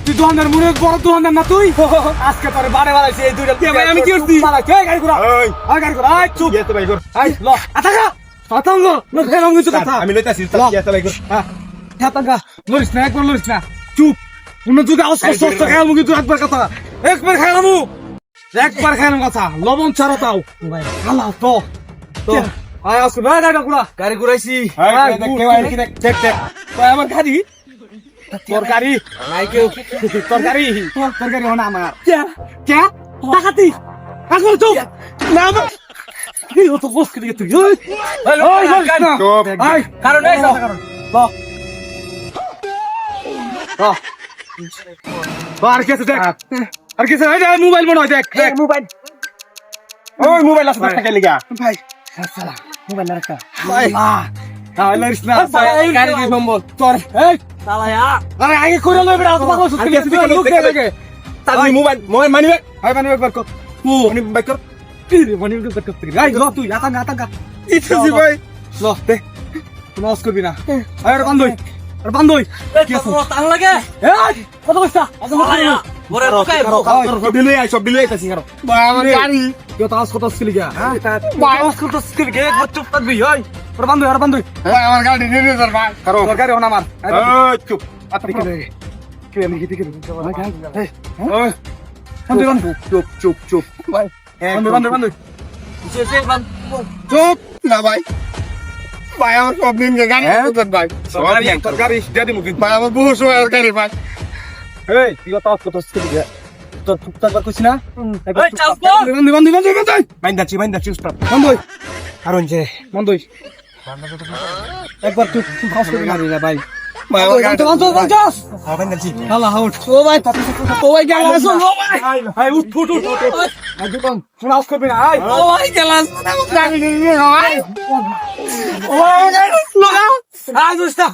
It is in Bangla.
তুই দোকানদার মনে বড় দোকানদার না তুই আজকে তোর বারে বাড়াইছে এই দুইটা আমি কি করছি গাড়ি ঘোড়া গাড়ি ঘোড়া চুপ ল আতাকা আতাম লো খেলাম কিছু কথা আমি লইতাছি লরিস না একবার লরিস না চুপ অন্য যদি আওয়াজ খেয়াল মুখে তুই একবার কথা একবার খেয়ালামু একবার খেয়ালাম কথা লবণ ছাড়া তাও হালা তো আয় আসো না গাড়ি ঘুরাইছি আমার গাড়ি তরকারি তরকারি হনা আমার কে টাকাতি আসল চুপ না কি তো বস করে তুই কারণ এই কারণ আর কিছু দেখ আর কিছু মোবাইল মনে হয় দেখ মোবাইল ওই মোবাইল আছে টাকা লিগা ভাই সালা মোবাইল রাখা ভাই লরিস না গাড়ি কি সম্ভব তোর এই আরে আগে করে লই বেটা তোমাকে সুস্থ লাগে তাহলে mobile money bag money bag কর মানি ব্যাগ কর কি রে মানি ব্যাগ কর এই ল তুই আতাঙ্গা ইচ্ছি ভাই ল দে কোনো অস করবি না আরে বান্ধই কি আছে তাল লাগে এই কত কইছা আজ ওরে রকাই সব বিলই আইতাছি কারো ভাই আমার গাড়ি কেউ তাস কত স্কিল গিয়া ভাই অস কত স্কিল গে চুপ থাকবি ওই ওরে বান্ধই ভাই আমার গাড়ি নিয়ে যার ভাই কারো তোর গাড়ি হন আমার ওই চুপ কি আমি কি চুপ ভাই বান্ধই চুপ না ভাই ভাই আমার সব দিন গাড়ি ভাই তোর গাড়ি দিয়ে দিমু ভাই আমার বহু সময় গাড়ি ভাই এই তুই কত স্কিল গিয়া তোর চুপ থাকবার কইছ না এই চাল কর বান্ধই বাইন্দাছি উস্তাদ বান্ধই কারণ যে বান্ধই একবার তুই ফাঁস করবি না রে ভাই ভাই আমার গাড়ি বাইন্দাছি হালা হাউট ও ভাই গেল আসো ও ভাই উঠ আই দুকান ফাঁস করবি না আই ও ভাই গেলাস গাড়ি নিয়ে ভাই ও গাড়ি লগা আজ উস্তা